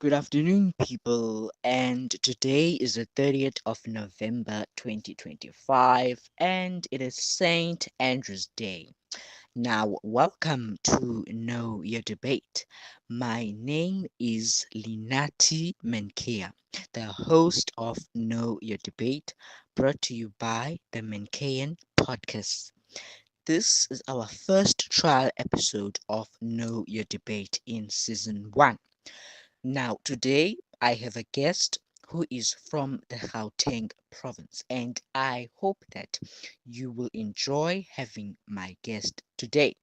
Good afternoon, people, and today is the 30th of November 2025, and it is St. Andrew's Day. Now, welcome to Know Your Debate. My name is Linati Mankeya, the host of Know Your Debate, brought to you by the Mankeyan Podcast. This is our first trial episode of Know Your Debate in Season 1. Now, today I have a guest who is from the Gauteng province, and I hope that you will enjoy having my guest today.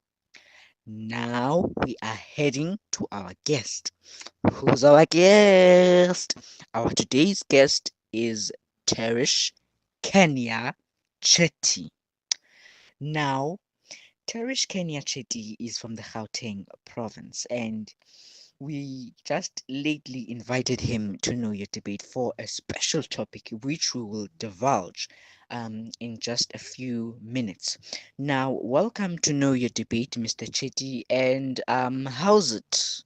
Now we are heading to our guest. Who's our guest? Our today's guest is Tharish Kanniah Chetty. Now, Tharish Kanniah Chetty is from the Gauteng province, and we just lately invited him to Know Your Debate for a special topic, which we will divulge in just a few minutes. Now, welcome to Know Your Debate, Mr. Chetty, and how's it?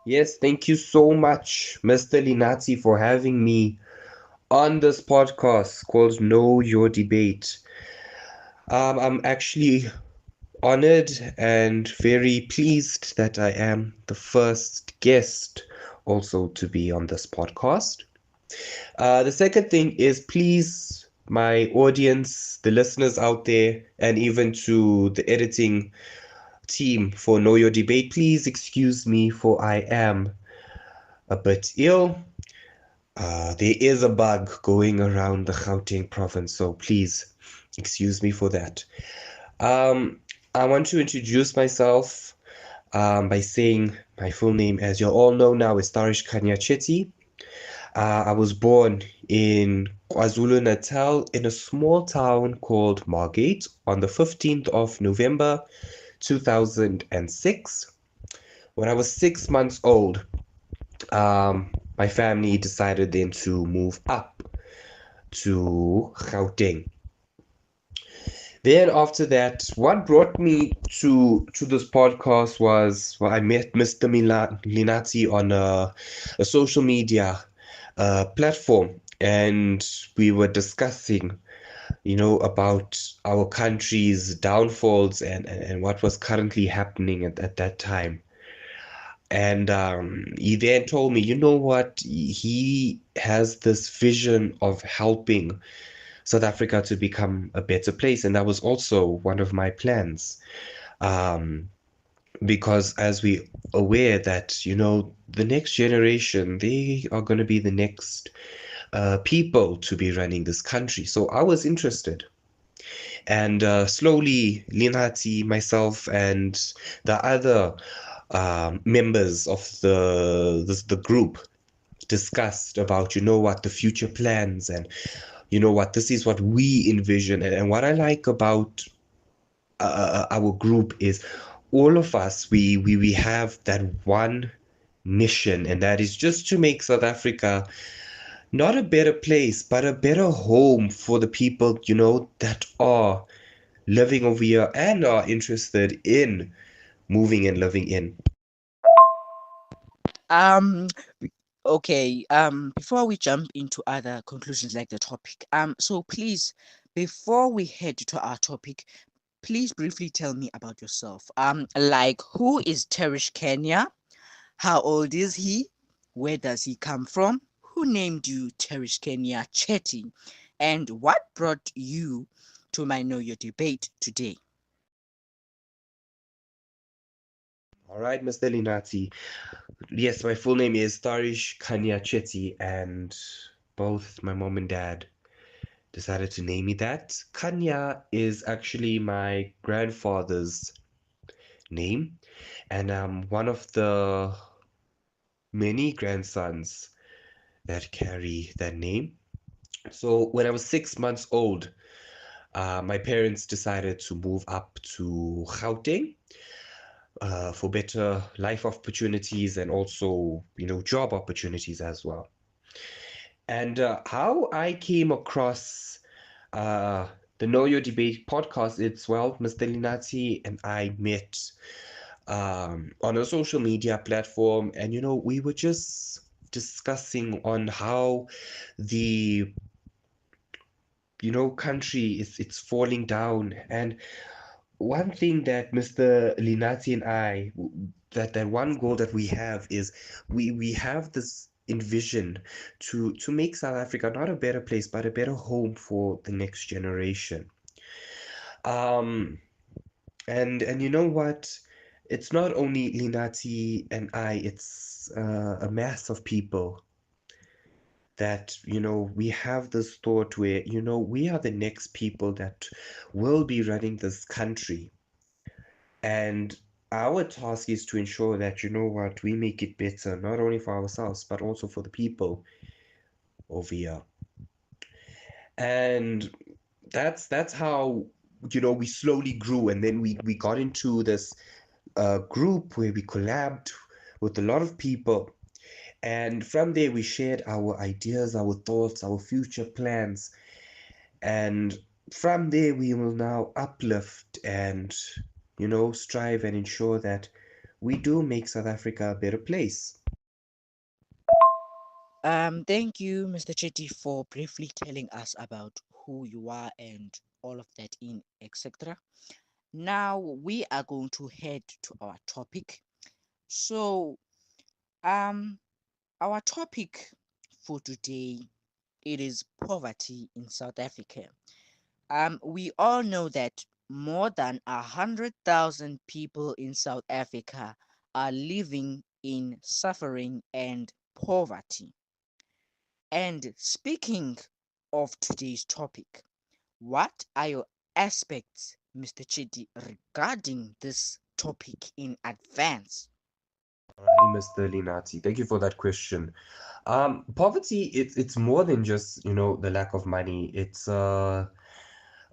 Yes, thank you so much, Mr. Linati, for having me on this podcast called Know Your Debate. I'm actually honored and very pleased that I am the first guest also to be on this podcast. The second thing is please, my audience, the listeners out there, and even to the editing team for Know Your Debate, please excuse me for I am a bit ill. There is a bug going around the Gauteng province, so please excuse me for that. Um, I want to introduce myself by saying my full name, as you all know now, is Tharish Kanniah Chetty. I was born in KwaZulu-Natal in a small town called Margate on the 15th of November 2006. When I was 6 months old, my family decided then to move up to Gauteng. Then after that, what brought me to this podcast was, well, I met Mr. Linati on a social media platform, and we were discussing, about our country's downfalls and what was currently happening at that time. And he then told me, you know what? He has this vision of helping South Africa to become a better place. And that was also one of my plans. Um, because as we aware that, the next generation, they are going to be the next people to be running this country. So I was interested. And slowly, Linati, myself, and the other members of the group discussed about, what the future plans, and what this is what we envision. And what I like about our group is all of us, we have that one mission, and that is just to make South Africa not a better place, but a better home for the people, that are living over here and are interested in moving and living in. Um, okay, before we jump into other conclusions like the topic, so please, before we head to our topic, please briefly tell me about yourself. Like who is Tharish Kanniah? How old is he? Where does he come from? Who named you Tharish Kanniah Chetty? And what brought you to my Know Your Debate today? All right, Mr. Linati. Yes, my full name is Tharish Kanniah Chetty, and both my mom and dad decided to name me that. Kanya is actually my grandfather's name, and I'm one of the many grandsons that carry that name. So when I was 6 months old, my parents decided to move up to Gauteng for better life opportunities and also, job opportunities as well. And how I came across uh, the Know Your Debate podcast, it's well, Mr. Linati and I met on a social media platform, and we were just discussing on how the country is it's falling down. And one thing that Mr. Linati and I, that one goal that we have is we have this envision to make South Africa not a better place, but a better home for the next generation. Um, and you know what? It's not only Linati and I, it's a mass of people that, we have this thought where, we are the next people that will be running this country. And our task is to ensure that, we make it better, not only for ourselves, but also for the people over here. And that's how, we slowly grew. And then we got into this group where we collabed with a lot of people. And from there, we shared our ideas, our thoughts, our future plans. And from there, we will now uplift and, strive and ensure that we do make South Africa a better place. Thank you, Mr. Chetty, for briefly telling us about who you are and all of that in etc. Now we are going to head to our topic. So, um, our topic for today, it is poverty in South Africa. We all know that more than 100,000 people in South Africa are living in suffering and poverty. And speaking of today's topic, what are your aspects, Mr. Chidi, regarding this topic in advance? Alrighty, Mr. Linati, thank you for that question. Poverty, it's more than just, the lack of money. It's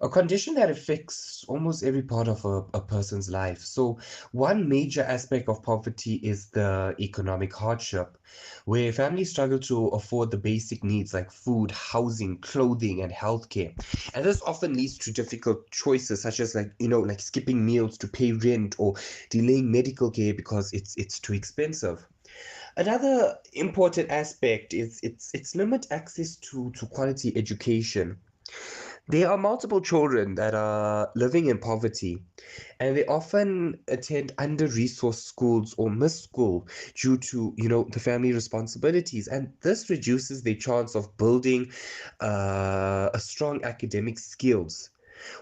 a condition that affects almost every part of a person's life. So, one major aspect of poverty is the economic hardship, where families struggle to afford the basic needs like food, housing, clothing, and healthcare. And this often leads to difficult choices, such as like skipping meals to pay rent or delaying medical care because it's too expensive. Another important aspect is it's limit access to quality education. There are multiple children that are living in poverty, and they often attend under-resourced schools or miss school due to, the family responsibilities. And this reduces their chance of building a strong academic skills,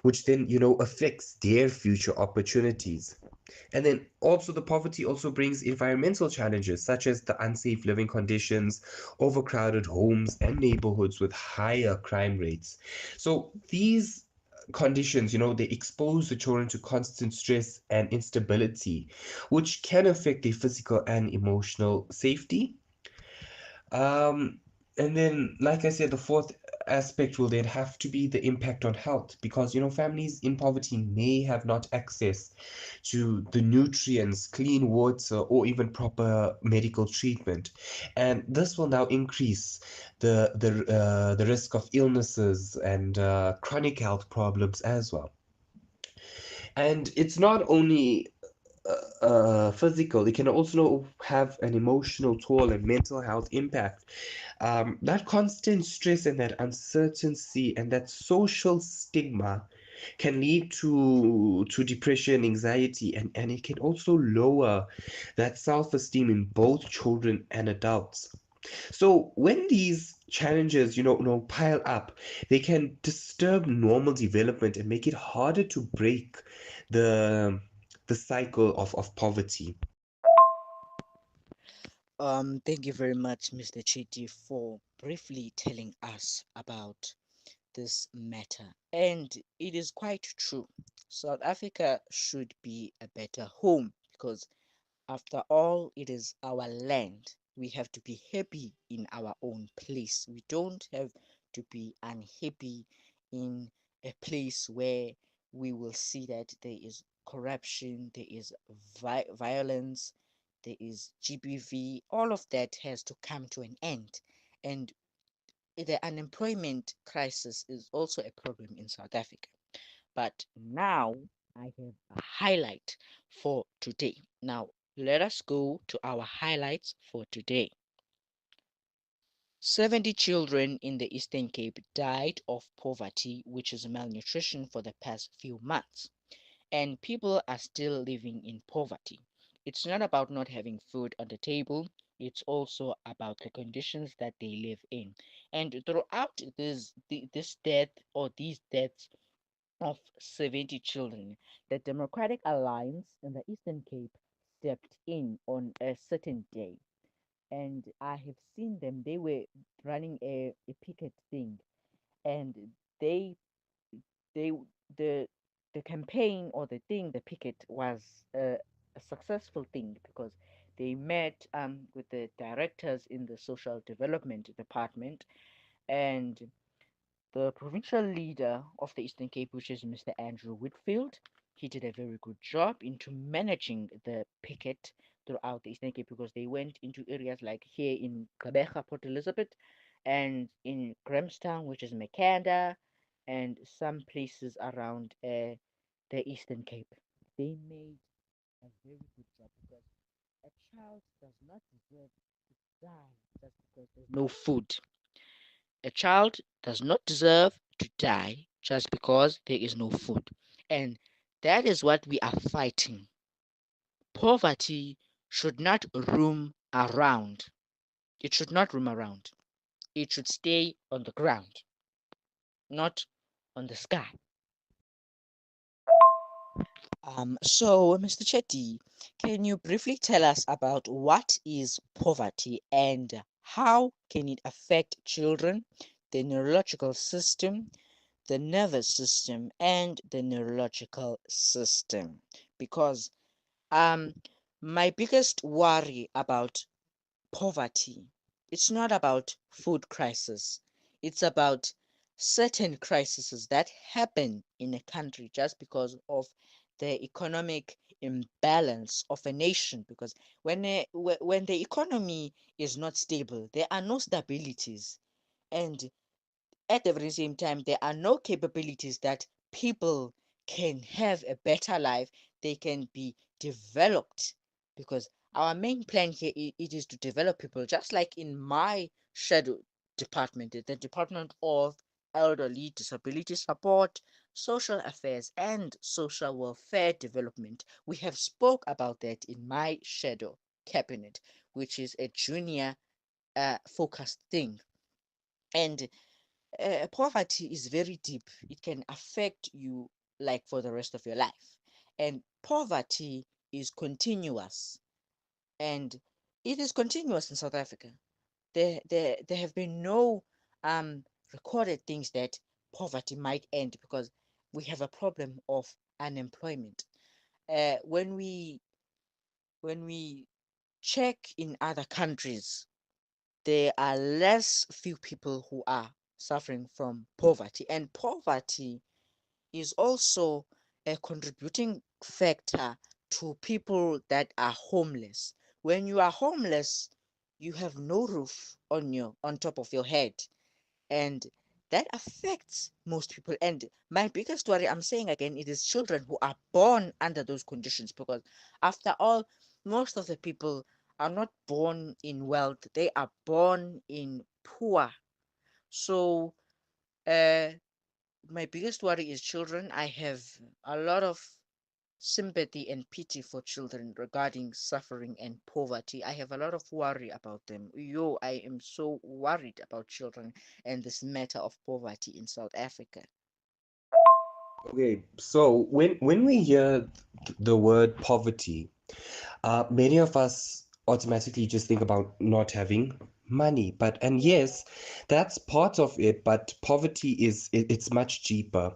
which then, affects their future opportunities. And then also the poverty also brings environmental challenges such as the unsafe living conditions, overcrowded homes, and neighborhoods with higher crime rates. So these conditions, they expose the children to constant stress and instability, which can affect their physical and emotional safety. Um, and then, like I said, the fourth aspect will then have to be the impact on health because, families in poverty may have not access to the nutrients, clean water, or even proper medical treatment. And this will now increase the risk of illnesses and chronic health problems as well. And it's not only physical, it can also have an emotional toll and mental health impact. That constant stress and that uncertainty and that social stigma, can lead to depression, anxiety, and it can also lower that self-esteem in both children and adults. So when these challenges, pile up, they can disturb normal development and make it harder to break the the cycle of poverty. Thank you very much, Mr. Chetty, for briefly telling us about this matter. And it is quite true. South Africa should be a better home because, after all, it is our land. We have to be happy in our own place. We don't have to be unhappy in a place where we will see that there is corruption, there is violence, there is GBV. All of that has to come to an end. And the unemployment crisis is also a problem in South Africa. But now I have a highlight for today. Now, let us go to our highlights for today. 70 children in the Eastern Cape died of poverty, which is malnutrition, for the past few months. And people are still living in poverty. It's not about not having food on the table, it's also about the conditions that they live in. And throughout this death or these deaths of 70 children, the Democratic Alliance in the Eastern Cape stepped in on a certain day. And I have seen them. They were running a picket thing, and they they the the campaign or the thing, the picket was a successful thing because they met with the directors in the social development department, and the provincial leader of the Eastern Cape, which is Mr. Andrew Whitfield. He did a very good job into managing the picket throughout the Eastern Cape because they went into areas like here in Gqeberha, Port Elizabeth, and in Grahamstown, which is Mankeya, and some places around the Eastern Cape. They made a very good job because a child does not deserve to die just because there's no food. A child does not deserve to die just because there is no food. And that is what we are fighting. Poverty should not roam around. It should not roam around. It should stay on the ground, not on the sky. So, Mr. Chetty, can you briefly tell us about what is poverty and how can it affect children, the neurological system, the nervous system, and the neurological system? Because um, my biggest worry about poverty, it's not about food crisis. It's about certain crises that happen in a country just because of the economic imbalance of a nation. Because when the economy is not stable, there are no stabilities, and at the very same time, there are no capabilities that people can have a better life. They can be developed because our main plan here it is to develop people. Just like in my shadow department, the Department of Elderly Disability Support, Social Affairs, and Social Welfare Development. We have spoke about that in my shadow cabinet, which is a junior focused thing. And poverty is very deep. It can affect you like for the rest of your life. And poverty is continuous. And it is continuous in South Africa. There have been no um, recorded things that poverty might end because we have a problem of unemployment. When we check in other countries, there are less few people who are suffering from poverty, and poverty is also a contributing factor to people that are homeless. When you are homeless, you have no roof on top of your head, and that affects most people. And my biggest worry, I'm saying again, it is children who are born under those conditions because, after all, most of the people are not born in wealth, they are born in poor. So, uh, my biggest worry is children. I have a lot of sympathy and pity for children regarding suffering and poverty. I have a lot of worry about them. Yo, I am so worried about children and this matter of poverty in South Africa. Okay, so when we hear the word poverty, many of us automatically just think about not having money. But and yes, that's part of it, but poverty it's much deeper.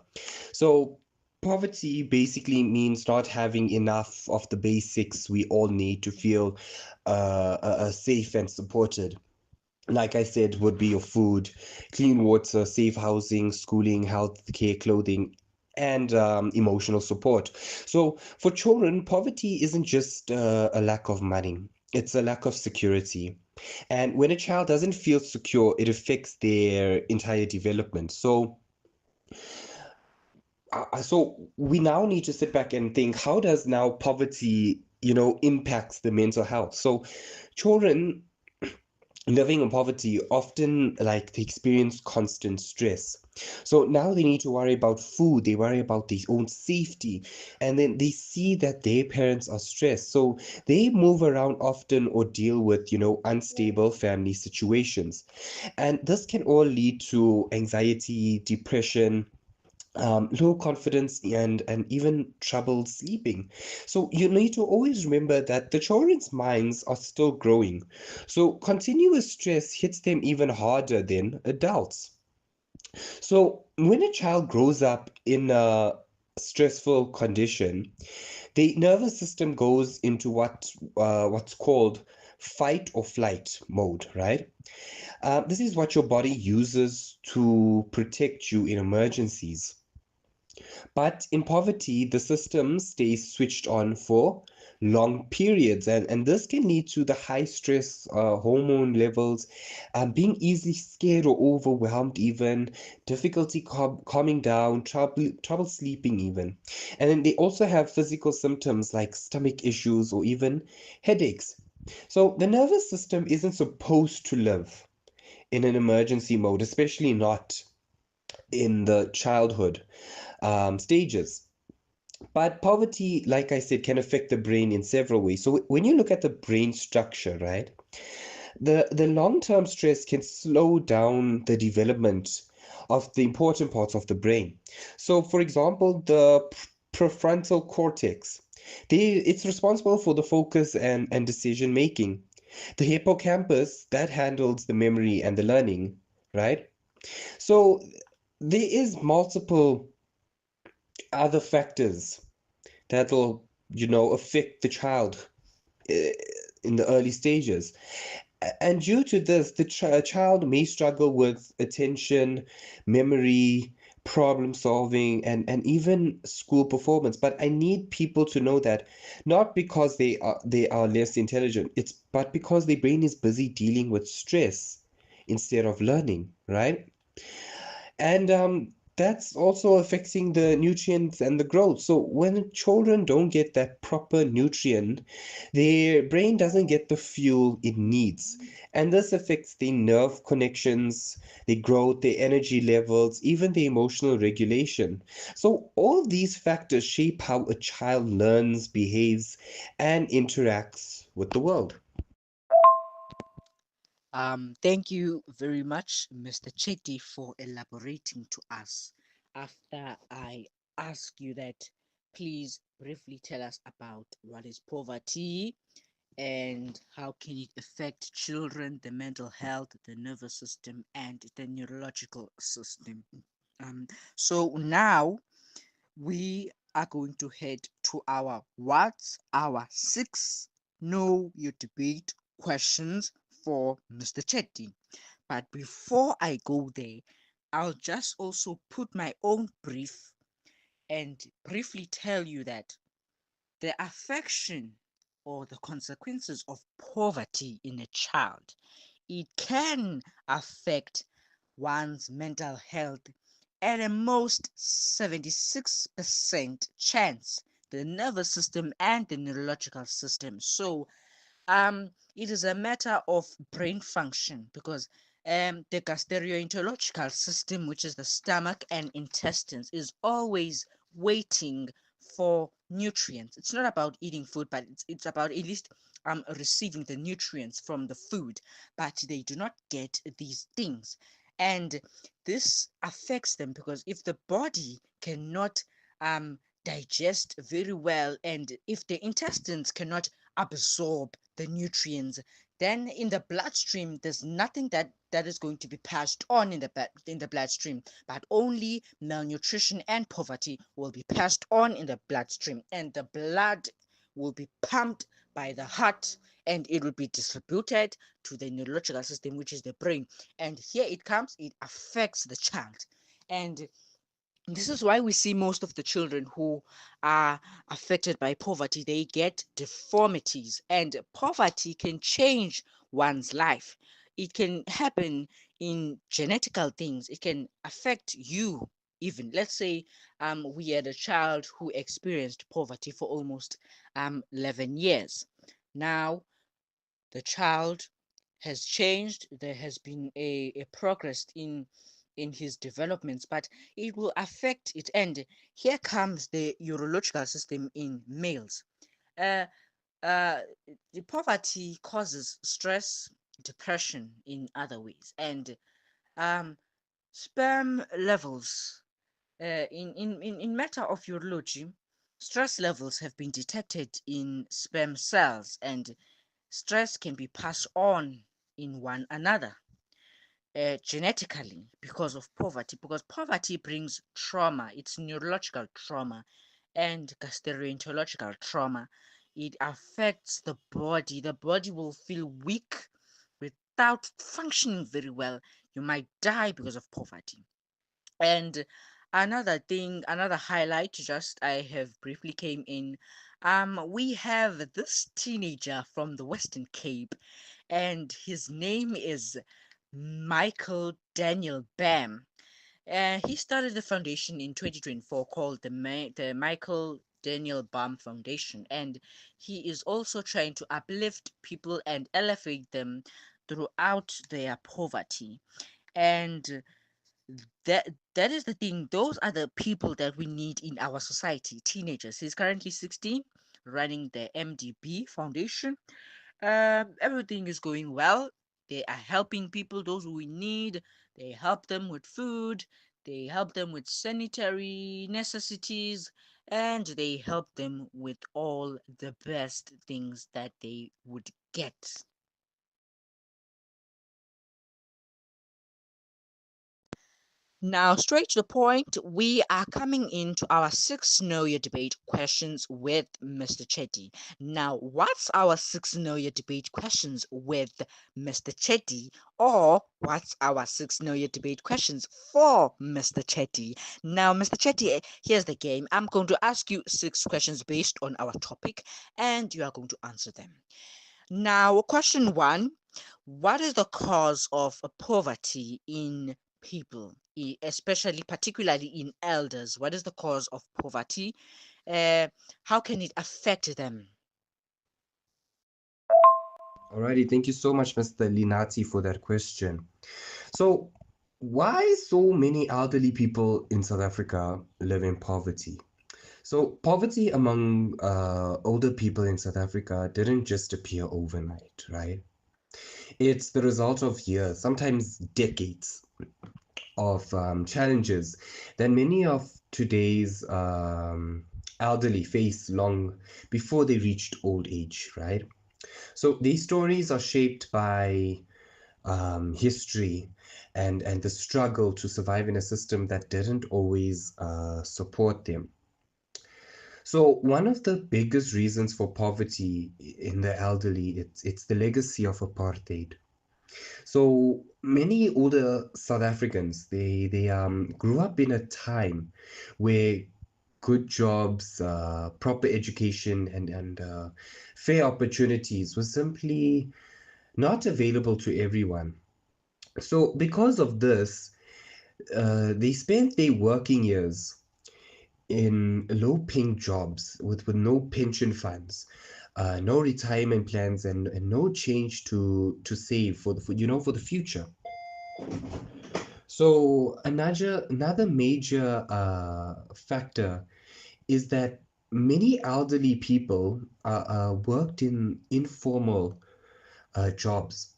So poverty basically means not having enough of the basics we all need to feel safe and supported. Like I said, would be your food, clean water, safe housing, schooling, health care, clothing, and emotional support. So for children, poverty isn't just a lack of money, it's a lack of security. And when a child doesn't feel secure, it affects their entire development. So we now need to sit back and think, how does now poverty, impacts the mental health? So children living in poverty often like they experience constant stress, so now they need to worry about food, they worry about their own safety, and then they see that their parents are stressed, so they move around often or deal with unstable family situations, and this can all lead to anxiety, depression, low confidence, and even trouble sleeping. So you need to always remember that the children's minds are still growing. So continuous stress hits them even harder than adults. So when a child grows up in a stressful condition, the nervous system goes into what's called fight or flight mode, right? This is what your body uses to protect you in emergencies. But in poverty, the system stays switched on for long periods, and this can lead to the high stress hormone levels, being easily scared or overwhelmed, even difficulty calming down, trouble sleeping, even. And then they also have physical symptoms like stomach issues or even headaches. So the nervous system isn't supposed to live in an emergency mode, especially not in the childhood stages. But poverty, like I said, can affect the brain in several ways. So when you look at the brain structure, right, the long-term stress can slow down the development of the important parts of the brain. So, for example, the prefrontal cortex, it's responsible for the focus and decision making. The hippocampus, that handles the memory and the learning, right? So there is multiple other factors that'll affect the child uh, in the early stages, and due to this the child may struggle with attention, memory, problem solving, and even school performance. But I need people to know that not because they are less intelligent, it's but because their brain is busy dealing with stress instead of learning, right? And that's also affecting the nutrients and the growth. So when children don't get that proper nutrient, their brain doesn't get the fuel it needs. And this affects the nerve connections, the growth, the energy levels, even the emotional regulation. So all of these factors shape how a child learns, behaves, and interacts with the world. Thank you very much, Mr. Chetty, for elaborating to us. After I ask you that, please briefly tell us about what is poverty and how can it affect children, the mental health, the nervous system, and the neurological system. Um, so now we are going to head to our what's our six know your debate questions for Mr. Chetty. But before I go there, I'll just also put my own brief and briefly tell you that the affection or the consequences of poverty in a child, it can affect one's mental health at a most 76% chance, the nervous system and the neurological system. So it is a matter of brain function because The gastroenterological system, which is the stomach and intestines, is always waiting for nutrients. It's not about eating food, but it's about at least receiving the nutrients from the food, but they do not get these things. And this affects them because if the body cannot digest very well, and if the intestines cannot absorb the nutrients, then in the bloodstream there's nothing that is going to be passed on in the bloodstream, but only malnutrition and poverty will be passed on in the bloodstream, and the blood will be pumped by the heart, and it will be distributed to the neurological system, which is the brain. And here it comes, it affects the child. And this is why we see most of the children who are affected by poverty, they get deformities, and poverty can change one's life. It can happen in genetical things, it can affect you. Even let's say we had a child who experienced poverty for almost 11 years. Now the child has changed, there has been a progress in his developments, but it will affect it. And here comes the urological system in males. uh, uh, the poverty causes stress, depression in other ways, and um, sperm levels, in matter of urology, stress levels have been detected in sperm cells, and stress can be passed on in one another genetically because of poverty, because poverty brings trauma. It's neurological trauma and gastroenterological trauma. It affects the body. The body will feel weak without functioning very well. You might die because of poverty. And another thing, another highlight, just I have briefly came in. We have this teenager from the Western Cape, and his name is Michael Daniel Bam. He started the foundation in 2024 called the Michael Daniel Bam Foundation, and he is also trying to uplift people and elevate them throughout their poverty. And that is the thing. Those are the people that we need in our society. Teenagers. He's currently 16, running the MDB Foundation. Everything is going well. They are helping people, those we need. They help them with food. They help them with sanitary necessities, and they help them with all the best things that they would get. Now, straight to the point, we are coming into our six Know Your Debate questions with Mr. Chetty. Now, what's our six Know Your Debate questions with Mr. Chetty? Or what's our six Know Your Debate questions for Mr. Chetty? Now, Mr. Chetty, here's the game. I'm going to ask you six questions based on our topic, and you are going to answer them. Now, question one: what is the cause of poverty in people, especially particularly in elders? What is the cause of poverty? How can it affect them? Alrighty, thank you so much, Mr. Linati, for that question. So, why so many elderly people in South Africa live in poverty? So, poverty among older people in South Africa didn't just appear overnight, right? It's the result of years, sometimes decades, of challenges that many of today's elderly face long before they reached old age, right? So these stories are shaped by history and the struggle to survive in a system that didn't always support them. So one of the biggest reasons for poverty in the elderly, it's the legacy of apartheid. So many older South Africans, they grew up in a time where good jobs, proper education, and fair opportunities was simply not available to everyone. So because of this, they spent their working years in low-paying jobs with no pension funds, no retirement plans, and no change to save for the for the future. So another major factor is that many elderly people worked in informal jobs.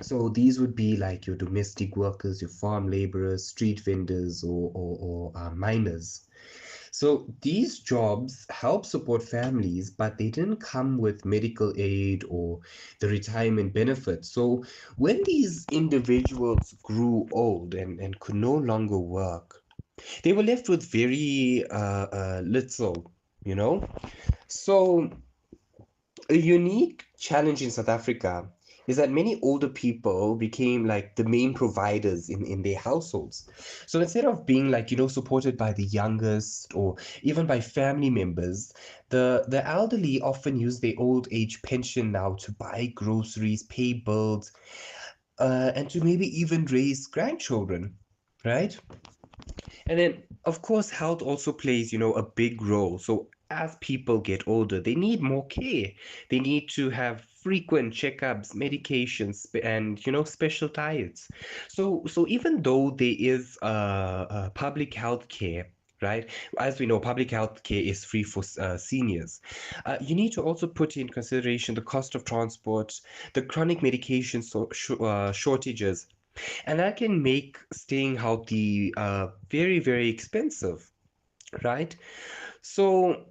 So these would be like your domestic workers, your farm laborers, street vendors, or miners. So these jobs help support families, but they didn't come with medical aid or the retirement benefits. So when these individuals grew old and could no longer work, they were left with very little, you know. So a unique challenge in South Africa is that many older people became like the main providers in their households. So instead of being like, supported by the youngest or even by family members, the elderly often use their old age pension now to buy groceries, pay bills, and to maybe even raise grandchildren, right? And then, of course, health also plays, a big role. So as people get older, they need more care. They need to have frequent checkups, medications, and special diets. So even though there is public health care, right? As we know, public health care is free for seniors. You need to also put in consideration the cost of transport, the chronic medication shortages, and that can make staying healthy very, very expensive, right? So,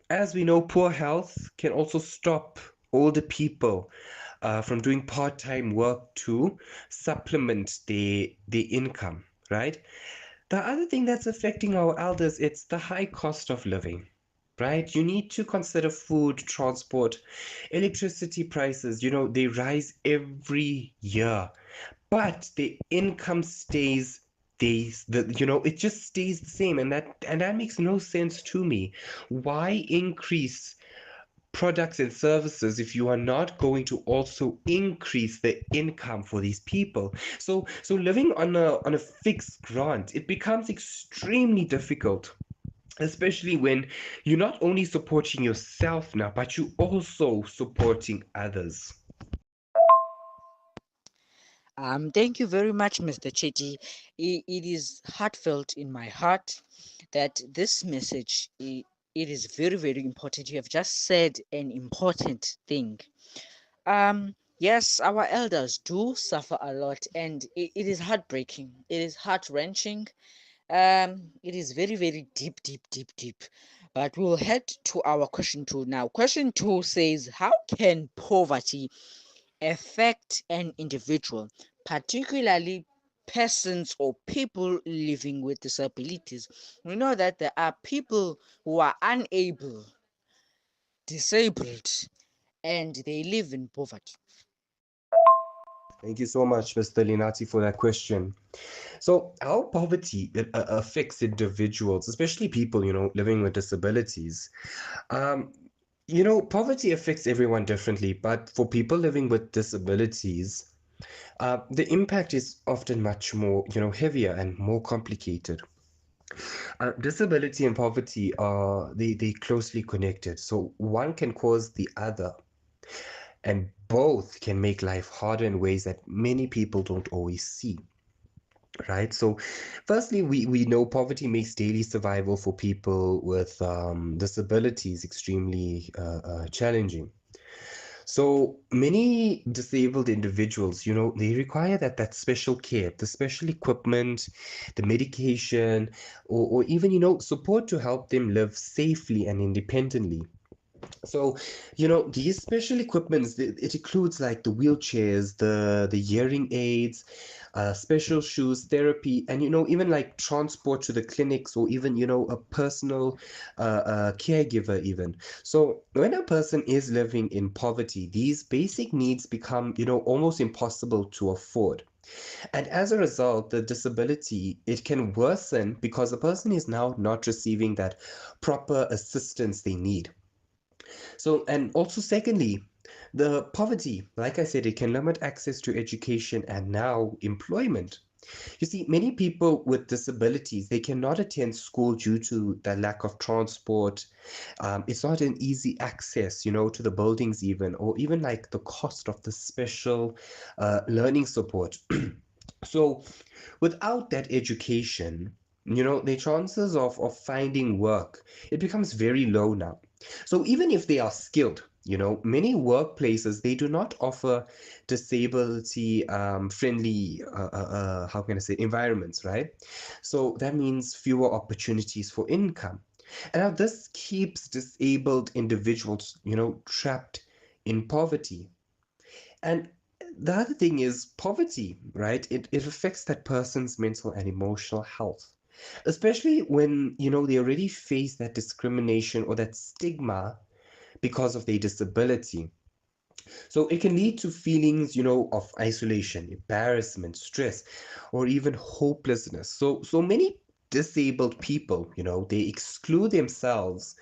as we know, poor health can also stop older people from doing part-time work to supplement their income, right? The other thing that's affecting our elders, it's the high cost of living. Right? You need to consider food, transport, electricity prices. They rise every year, but the income stays it just stays the same, and that makes no sense to me. Why increase products and services if you are not going to also increase the income for these people? So living on a fixed grant, it becomes extremely difficult, especially when you're not only supporting yourself now, but you also supporting others. Thank you very much, Mr. Chetty. It is heartfelt in my heart that this message, it is very, very important. You have just said an important thing. Yes, our elders do suffer a lot, and it is heartbreaking. It is heart wrenching. It is very, very deep, deep, deep, deep. But we'll head to our question two now. Question two says, how can poverty affect an individual, particularly persons or people living with disabilities? We know that there are people who are unable, disabled, and they live in poverty. Thank you so much, Mr. Linati, for that question. So, how poverty affects individuals, especially people, living with disabilities. Um, Poverty affects everyone differently, but for people living with disabilities, the impact is often much more, heavier and more complicated. Disability and poverty are they closely connected, so one can cause the other, and both can make life harder in ways that many people don't always see. Right. So, firstly, we know poverty makes daily survival for people with disabilities extremely challenging. So many disabled individuals, they require that special care, the special equipment, the medication, or even, support to help them live safely and independently. So, these special equipments, it includes like the wheelchairs, the hearing aids, special shoes, therapy, and even like transport to the clinics, or even a personal caregiver even. So when a person is living in poverty, these basic needs become almost impossible to afford. And as a result, the disability, it can worsen because the person is now not receiving that proper assistance they need. So, and also secondly, the poverty, like I said, it can limit access to education and now employment. You see, many people with disabilities, they cannot attend school due to the lack of transport. It's not an easy access, to the buildings even, or even like the cost of the special learning support. So without that education, the chances of finding work, it becomes very low now. So even if they are skilled, many workplaces, they do not offer disability friendly, how can I say, environments, right? So that means fewer opportunities for income. And now this keeps disabled individuals, trapped in poverty. And the other thing is poverty, right? It affects that person's mental and emotional health, especially when, they already face that discrimination or that stigma because of their disability. So it can lead to feelings, of isolation, embarrassment, stress, or even hopelessness. So many disabled people, they exclude themselves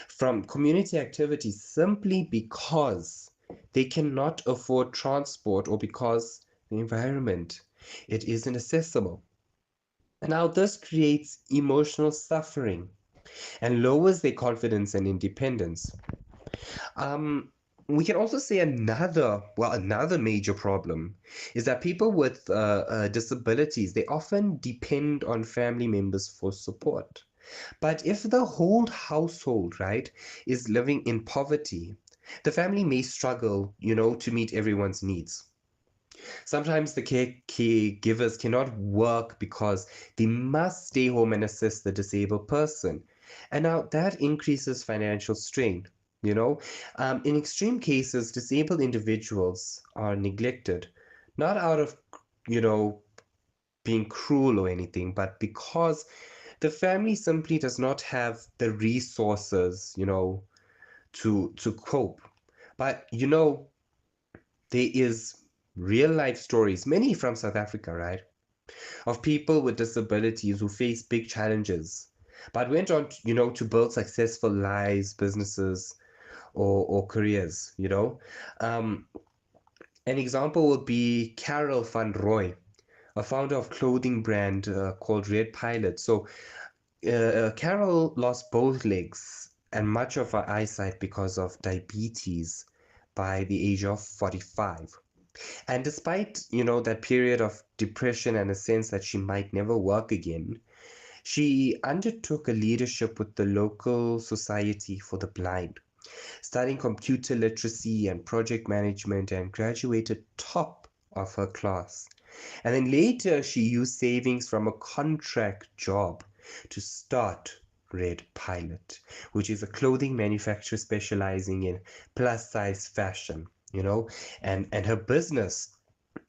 from community activities simply because they cannot afford transport or because the environment, it isn't accessible. And now this creates emotional suffering and lowers their confidence and independence. Um, we can also say another major problem is that people with disabilities, they often depend on family members for support. But if the whole household, right, is living in poverty, the family may struggle, to meet everyone's needs. Sometimes the caregivers cannot work because they must stay home and assist the disabled person. And now that increases financial strain. You know, in extreme cases, disabled individuals are neglected, not out of, you know, being cruel or anything, but because the family simply does not have the resources, to cope. But there is real life stories, many from South Africa, right, of people with disabilities who face big challenges, but went on, to build successful lives, businesses, or careers. Um, an example would be Carol van Roy, a founder of clothing brand called Red Pilot. So Carol lost both legs and much of her eyesight because of diabetes by the age of 45. And despite, that period of depression and a sense that she might never work again, she undertook a leadership with the local Society for the Blind, studying computer literacy and project management, and graduated top of her class. And then later, she used savings from a contract job to start Red Pilot, which is a clothing manufacturer specializing in plus size fashion, and her business,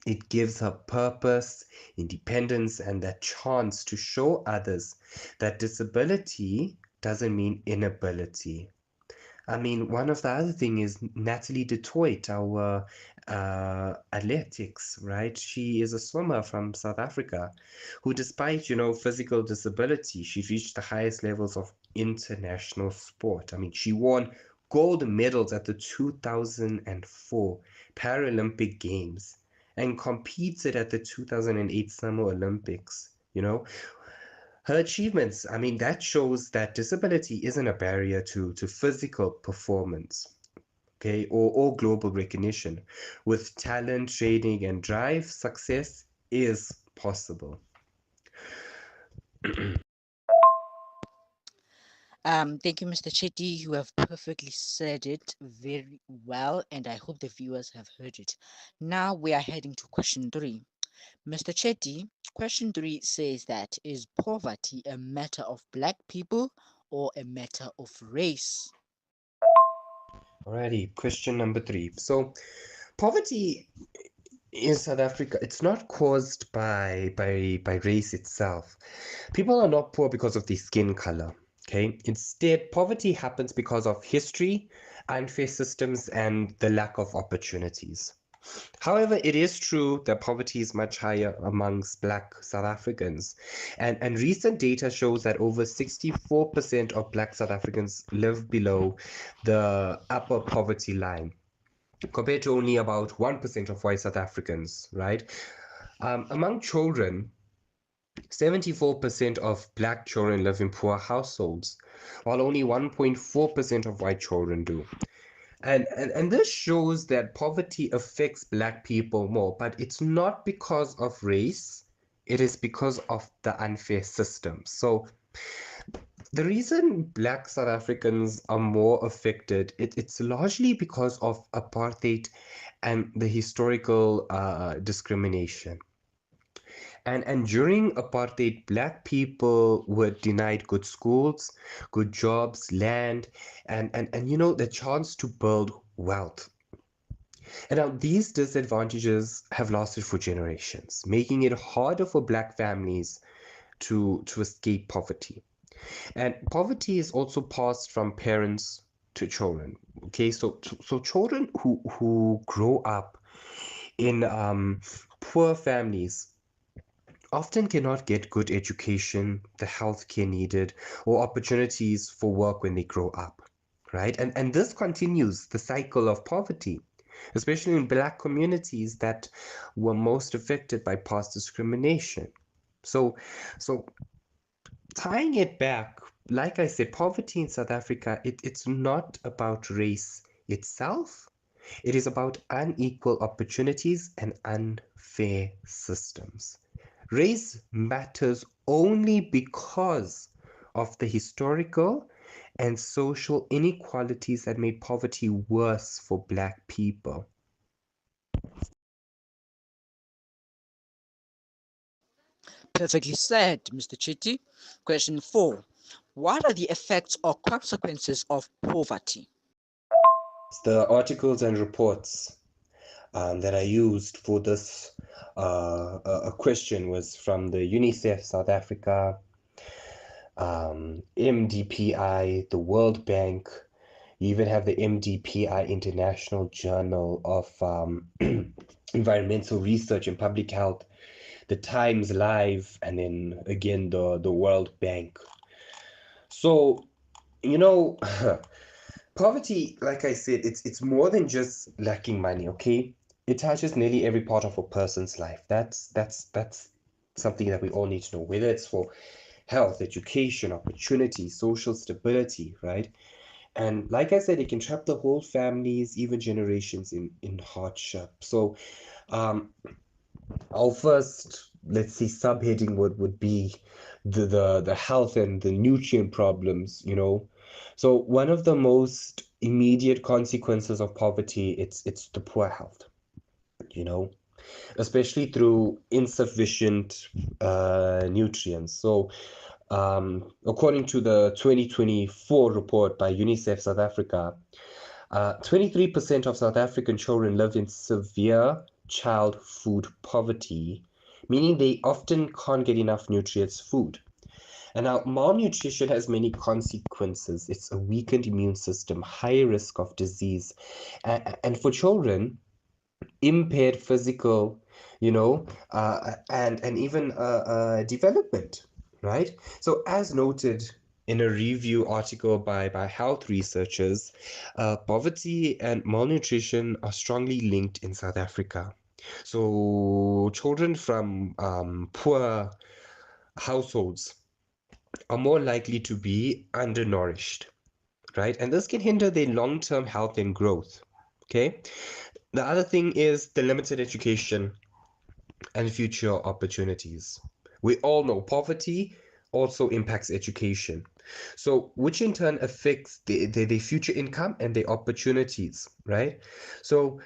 it gives her purpose, independence, and that chance to show others that disability doesn't mean inability. I mean, one of the other thing is Natalie Du Toit, our athletics, right? She is a swimmer from South Africa who, despite, physical disability, she reached the highest levels of international sport. I mean, she won gold medals at the 2004 Paralympic Games and competed at the 2008 Summer Olympics. Her achievements, I mean, that shows that disability isn't a barrier to physical performance, okay, or global recognition. With talent, training, and drive, success is possible. Thank you, Mr. Chetty. You have perfectly said it very well, and I hope the viewers have heard it. Now we are heading to question three. Mr. Chetty, question three says that is poverty a matter of black people or a matter of race? Alrighty, question number three. So, poverty in South Africa, it's not caused by race itself. People are not poor because of their skin color. Okay. Instead, poverty happens because of history, unfair systems, and the lack of opportunities. However, it is true that poverty is much higher amongst Black South Africans. And recent data shows that over 64% of Black South Africans live below the upper poverty line, compared to only about 1% of white South Africans, right? Among children, 74% of Black children live in poor households, while only 1.4% of white children do. And this shows that poverty affects Black people more, but it's not because of race, it is because of the unfair system. So the reason Black South Africans are more affected, it's largely because of apartheid and the historical discrimination. And during apartheid, Black people were denied good schools, good jobs, land, and the chance to build wealth. And now these disadvantages have lasted for generations, making it harder for Black families to escape poverty. And poverty is also passed from parents to children. Okay, so children who grow up in poor families often cannot get good education, the health care needed, or opportunities for work when they grow up, right? And this continues the cycle of poverty, especially in Black communities that were most affected by past discrimination. So, so tying it back, like I said, poverty in South Africa, it's not about race itself. It is about unequal opportunities and unfair systems. Race matters only because of the historical and social inequalities that made poverty worse for Black people. Perfectly said, Mr. Chetty. Question 4. What are the effects or consequences of poverty? The articles and reports that I used for this a question was from the UNICEF South Africa, MDPI, the World Bank. You even have the MDPI International Journal of Environmental Research and Public Health, the Times Live, and then again the World Bank. So, you know, poverty, like I said, it's more than just lacking money, okay? It touches nearly every part of a person's life. That's something that we all need to know, whether it's for health, education, opportunity, social stability, right? And like I said, it can trap the whole families, even generations in hardship. So um our first, let's say, subheading would be the health and the nutrient problems. So one of the most immediate consequences of poverty, it's the poor health, you know, especially through insufficient nutrients. So according to the 2024 report by UNICEF South Africa, 23% of South African children live in severe child food poverty, meaning they often can't get enough nutritious food. And now, malnutrition has many consequences. It's a weakened immune system, high risk of disease, and for children, impaired physical, and even development, right? So, as noted in a review article by health researchers, poverty and malnutrition are strongly linked in South Africa. So, children from poor households are more likely to be undernourished, right? And this can hinder their long-term health and growth. Okay. The other thing is the limited education and future opportunities. We all know poverty also impacts education. So, which in turn affects the future income and the opportunities, right? So,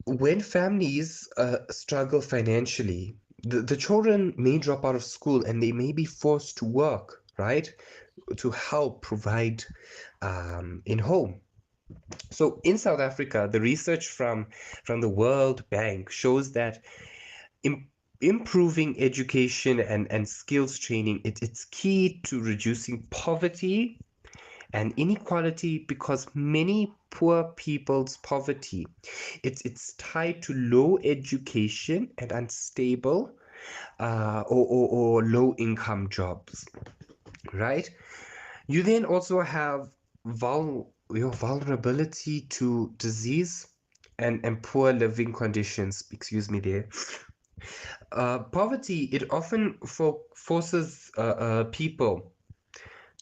when families struggle financially, the children may drop out of school and they may be forced to work, right? To help provide in home. So in South Africa, the research from the World Bank shows that im- improving education and skills training, it's key to reducing poverty and inequality, because many poor people's poverty, it's tied to low education and unstable or low income jobs, right? You then also have your vulnerability to disease and poor living conditions. Excuse me there. Poverty, it often forces people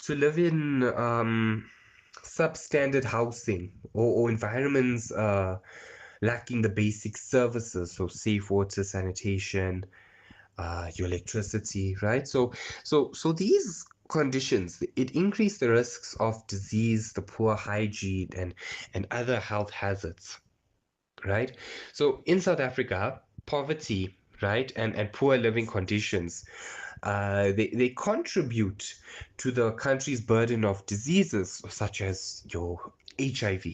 to live in substandard housing or environments lacking the basic services, so safe water, sanitation, your electricity, right? So these conditions, it increase the risks of disease, the poor hygiene, and other health hazards, right? So in South Africa, poverty, right, and poor living conditions, they contribute to the country's burden of diseases such as your HIV,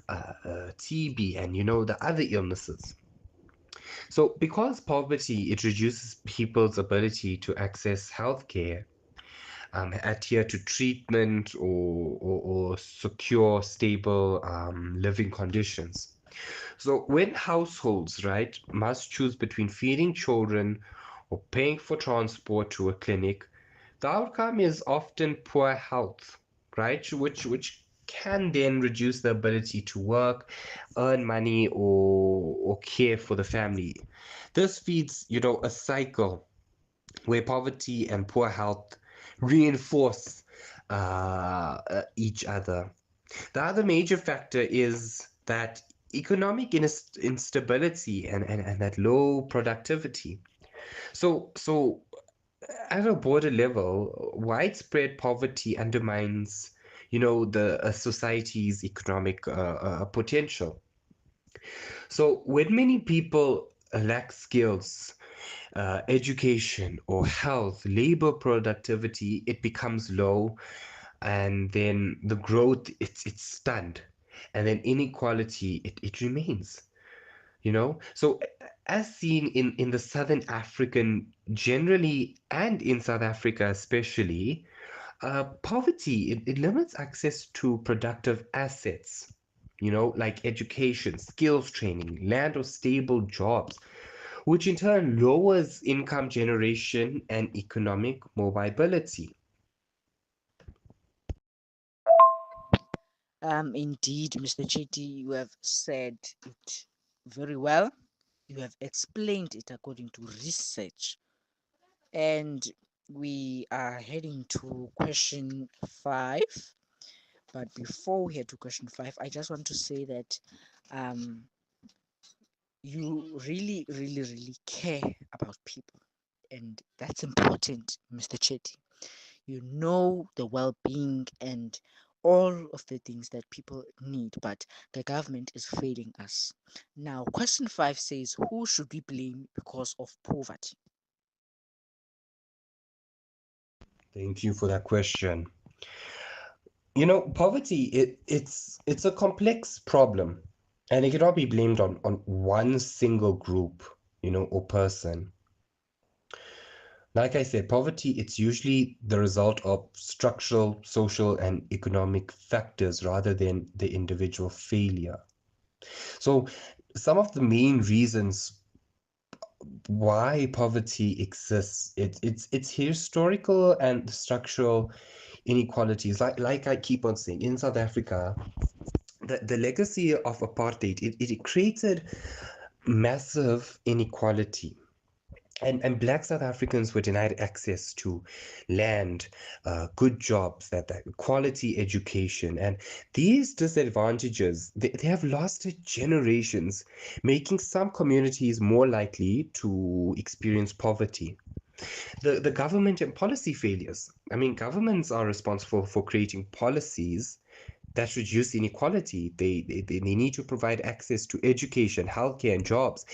TB, and the other illnesses. So, because poverty, it reduces people's ability to access healthcare, adhere to treatment, or secure stable living conditions. So, when households, right, must choose between feeding children or paying for transport to a clinic, the outcome is often poor health, right? Which can then reduce the ability to work, earn money, or care for the family. This feeds, a cycle where poverty and poor health reinforce each other. The other major factor is that economic instability and that low productivity. So at a border level, widespread poverty undermines, the society's economic potential. So when many people lack skills, education, or health, labor productivity, it becomes low, and then the growth, it's stunned, and then inequality, it remains. So as seen in the Southern African generally, and in South Africa especially, poverty, it limits access to productive assets, like education, skills training, land, or stable jobs, which in turn lowers income generation and economic mobility. Indeed, Mr. Chetty, you have said it very well. You have explained it according to research. And we are heading to question 5. But before we head to question 5, I just want to say that um, you really, really, really care about people. And that's important, Mr. Chetty. You know the well being and all of the things that people need, but the government is failing us. Now, question 5 says, who should we blame because of poverty? Thank you for that question. Poverty, it's a complex problem, and it cannot be blamed on one single group, or person. Like I said, poverty, it's usually the result of structural, social, and economic factors rather than the individual failure. So, some of the main reasons why poverty exists, it's historical and structural inequalities. Like I keep on saying, in South Africa, the legacy of apartheid, it created massive inequality, and Black South Africans were denied access to land, good jobs, that quality education, and these disadvantages, they have lasted generations, making some communities more likely to experience poverty. The government and policy failures. I mean, governments are responsible for creating policies that reduce inequality. They need to provide access to education, healthcare, and jobs,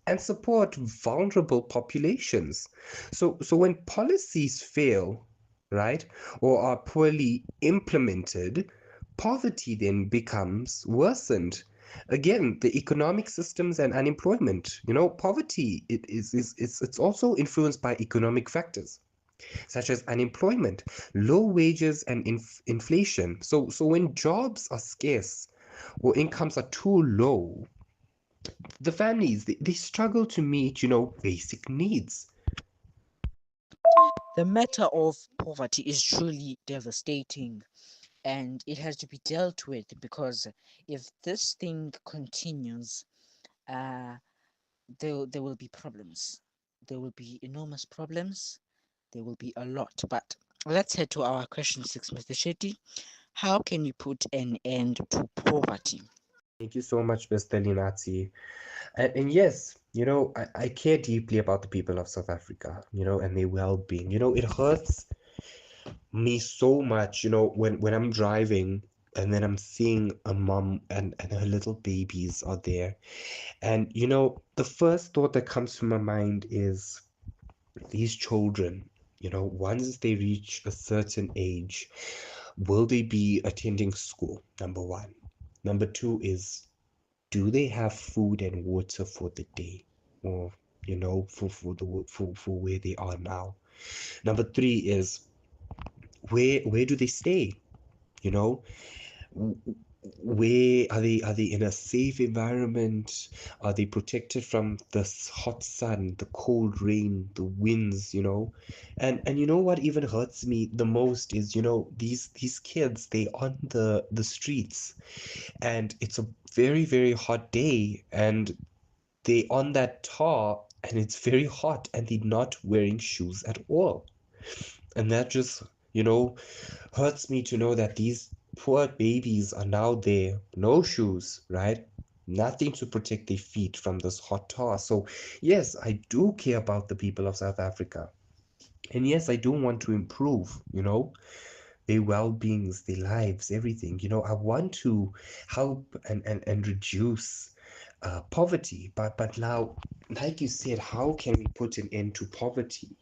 and support vulnerable populations. So when policies fail, right, or are poorly implemented, poverty then becomes worsened. Again, the economic systems and unemployment. Poverty, it's also influenced by economic factors such as unemployment, low wages, and inflation. So when jobs are scarce or incomes are too low, the families, they struggle to meet, basic needs. The matter of poverty is truly devastating and it has to be dealt with because if this thing continues, uh, there will be problems. There will be enormous problems. There will be a lot. But let's head to our question 6, Mr. Shetty. How can we put an end to poverty? Thank you so much, Mr. Linati. And yes, I care deeply about the people of South Africa, and their well-being. It hurts me so much, when I'm driving and then I'm seeing a mom and her little babies are there. And, the first thought that comes to my mind is these children, once they reach a certain age, will they be attending school? Number one. Number two is, do they have food and water for the day? Or, for where they are now. Number three is, where do they stay? You know, where are they in a safe environment? Are they protected from the hot sun, the cold rain, the winds, and you know what even hurts me the most is, these kids, they on the streets, and it's a very, very hot day, and they on that tar, and it's very hot, and they're not wearing shoes at all. And that just, you know, hurts me to know that these poor babies are now there, no shoes, right? Nothing to protect their feet from this hot tar. So, yes, I do care about the people of South Africa. And yes, I do want to improve, their well-beings, their lives, everything. I want to help and reduce poverty. But now, like you said, how can we put an end to poverty?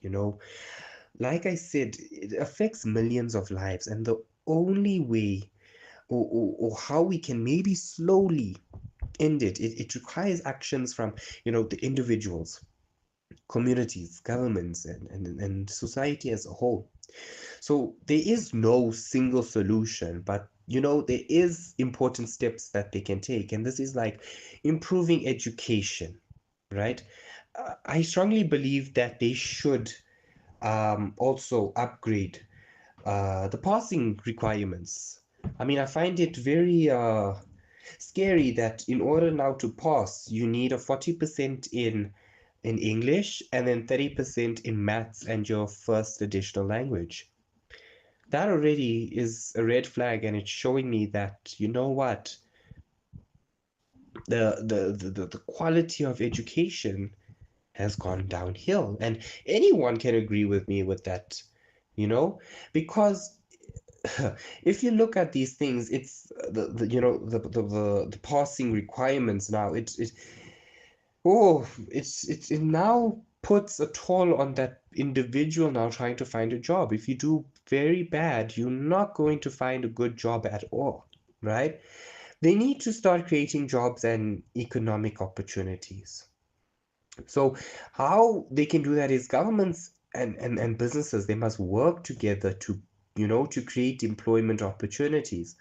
Like I said, it affects millions of lives, and the only way, or how we can maybe slowly end it requires actions from, the individuals, communities, governments, and society as a whole. So there is no single solution, but there is important steps that they can take, and this is like improving education, right? I strongly believe that they should also upgrade the passing requirements. I mean, I find it very scary that in order now to pass, you need a 40% in English and then 30% in maths and your first additional language. That already is a red flag, and it's showing me that, you know what, the quality of education has gone downhill. And anyone can agree with me with that, you know, because if you look at these things, it's the passing requirements now. It now puts a toll on that individual now trying to find a job. If you do very bad, you're not going to find a good job at all, right? They need to start creating jobs and economic opportunities. So how they can do that is governments and businesses, they must work together to create employment opportunities,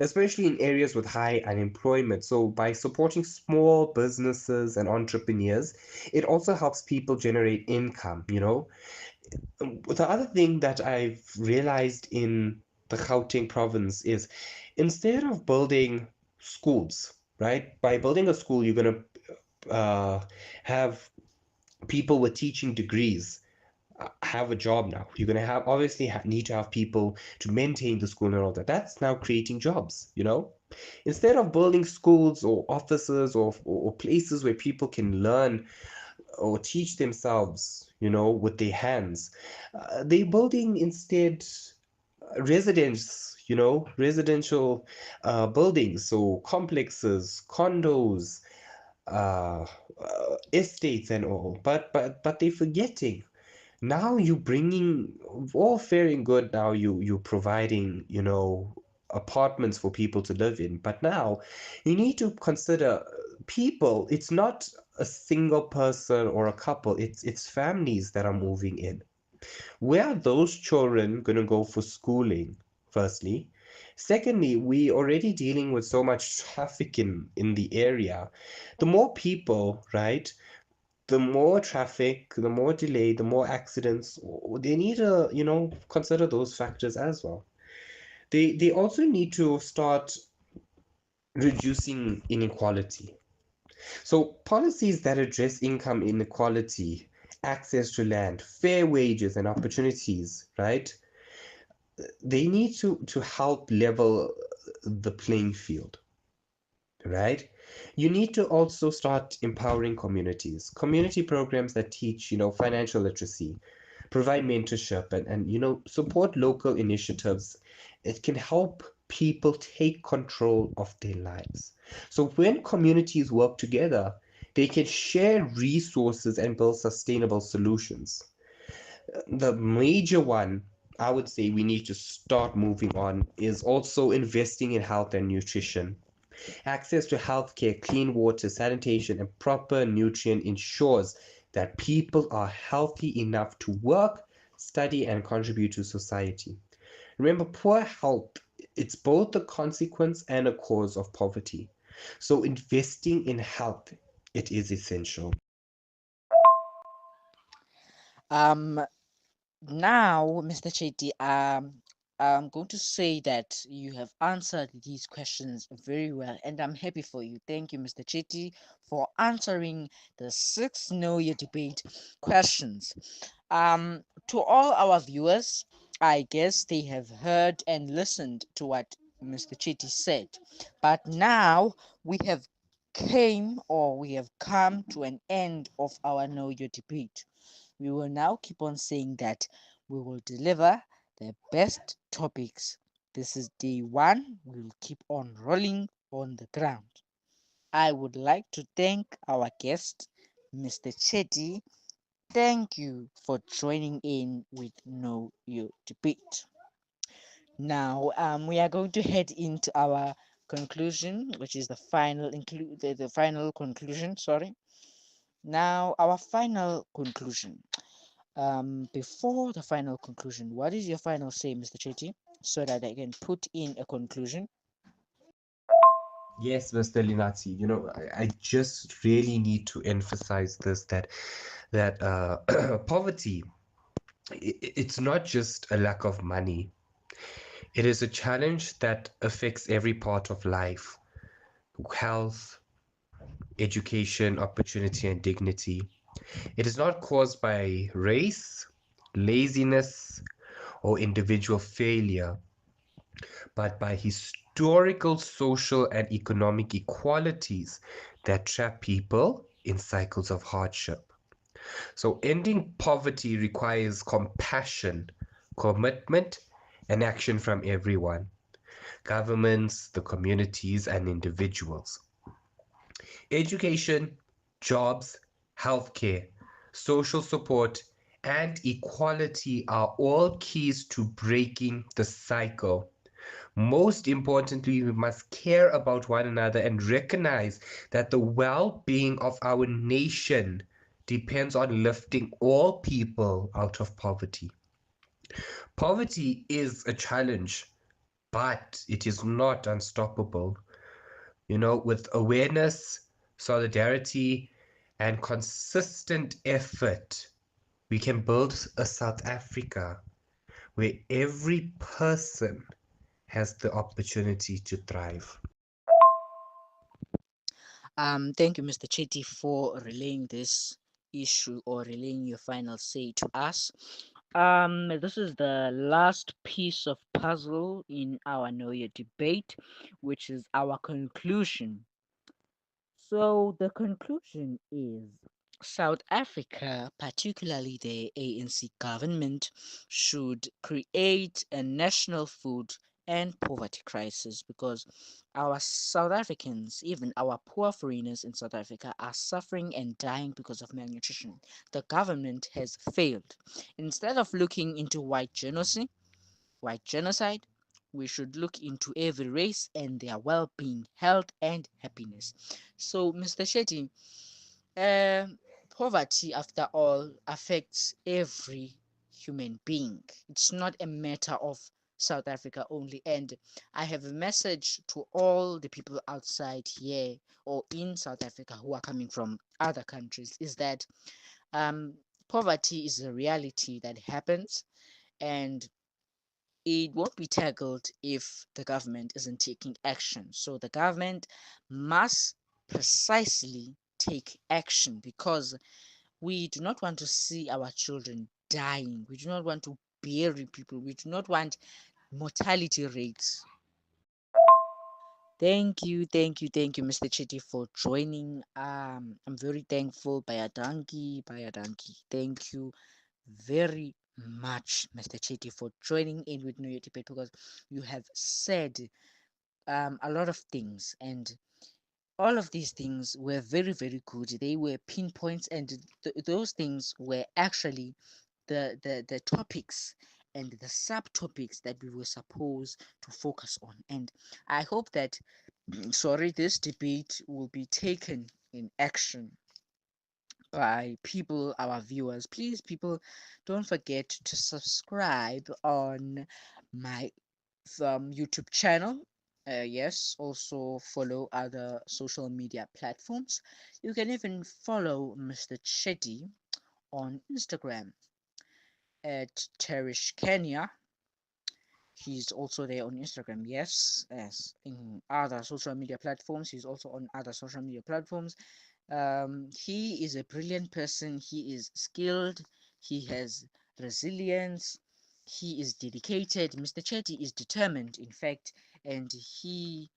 especially in areas with high unemployment. So by supporting small businesses and entrepreneurs, it also helps people generate income. The other thing that I've realized in the Gauteng province is, instead of building schools, right? By building a school, you're gonna have people with teaching degrees have a job now. You're going to have obviously need to have people to maintain the school and all that. That's now creating jobs. Instead of building schools or offices or places where people can learn or teach themselves, with their hands, they're building instead residential buildings, so complexes, condos, estates and all. But they're forgetting. Now you bringing all fair and good. Now you're providing, apartments for people to live in. But now you need to consider people. It's not a single person or a couple. It's families that are moving in. Where are those children going to go for schooling, firstly? Secondly, we already dealing with so much traffic in the area. The more people, right, the more traffic, the more delay, the more accidents. They need to, consider those factors as well. They also need to start reducing inequality. So policies that address income inequality, access to land, fair wages and opportunities, right? they need to help level the playing field, right? You need to also start empowering communities, community programs that teach, financial literacy, provide mentorship, and support local initiatives. It can help people take control of their lives. So when communities work together, they can share resources and build sustainable solutions. The major one I would say we need to start moving on is also investing in health and nutrition. Access to healthcare, clean water, sanitation, and proper nutrient ensures that people are healthy enough to work, study, and contribute to society. Remember, poor health, it's both a consequence and a cause of poverty. So investing in health, it is essential. Um, Now, Mr. Chetty, I'm going to say that you have answered these questions very well, and I'm happy for you. Thank you, Mr. Chetty, for answering the six Know Your Debate questions. To all our viewers, I guess they have heard and listened to what Mr. Chetty said, but now we have come to an end of our Know Your Debate. We will now keep on saying that we will deliver the best topics. This is day one. We will keep on rolling on the ground. I would like to thank our guest, Mr. Chetty. Thank you for joining in with Know Your Debate. Now, we are going to head into our conclusion, which is the final conclusion. Sorry. Now, our final conclusion. Before the final conclusion, what is your final say, Mr. Chetty, so that I can put in a conclusion? Yes, Mr. Linati, I just really need to emphasize this that poverty, it's not just a lack of money. It is a challenge that affects every part of life: health, education, opportunity, and dignity. It is not caused by race, laziness, or individual failure, but by historical, social, and economic inequalities that trap people in cycles of hardship. So, ending poverty requires compassion, commitment, and action from everyone: governments, the communities, and individuals. Education, jobs, healthcare, social support, and equality are all keys to breaking the cycle. Most importantly, we must care about one another and recognize that the well being of our nation depends on lifting all people out of poverty. Poverty is a challenge, but it is not unstoppable. With awareness, solidarity, and consistent effort, we can build a South Africa where every person has the opportunity to thrive. Thank you, Mr. Chetty, for relaying this issue or relaying your final say to us. This is the last piece of puzzle in our Know Your Debate, which is our conclusion. So the conclusion is South Africa, particularly the ANC government, should create a national food and poverty crisis because our South Africans, even our poor foreigners in South Africa, are suffering and dying because of malnutrition. The government has failed. Instead of looking into white genocide, we should look into every race and their well-being, health, and happiness. So, Mr. Shetty, poverty, after all, affects every human being. It's not a matter of South Africa only. And I have a message to all the people outside here or in South Africa who are coming from other countries is that um, poverty is a reality that happens, and it won't be tackled if the government isn't taking action. So the government must precisely take action because we do not want to see our children dying. We do not want to bury people. We do not want mortality rates. Thank you, Mr. Chetty, for joining. I'm very thankful. Bayadanki. Thank you very much, Mr. Chetty, for joining in with Know Your Debate, because you have said a lot of things, and all of these things were very, very good. They were pinpoints, and those things were actually the topics and the subtopics that we were supposed to focus on. And I hope that sorry, this debate will be taken in action by people, our viewers. Please, people, don't forget to subscribe on my YouTube channel. Yes, also follow other social media platforms. You can even follow Mr. Chetty on Instagram at Tharish Kanniah. He's also there on Instagram. Yes, as in other social media platforms. He's also on other social media platforms. He is a brilliant person. He is skilled. He has resilience. He is dedicated. Mr. Chetty is determined, in fact, and he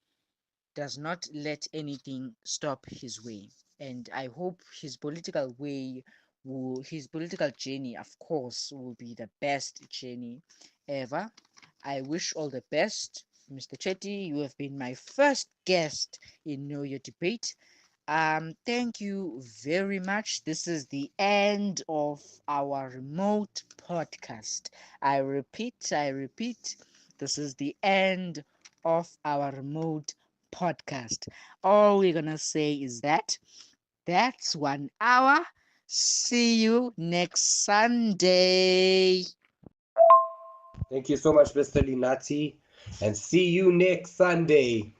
does not let anything stop his way. And I hope his political journey, of course, will be the best journey ever. I wish all the best, Mr. Chetty. You have been my first guest in Know Your Debate. Thank you very much. This is the end of our remote podcast. I repeat, this is the end of our remote podcast. All we're gonna say is that's 1 hour. See you next Sunday. Thank you so much, Mr. Linathi, and see you next Sunday.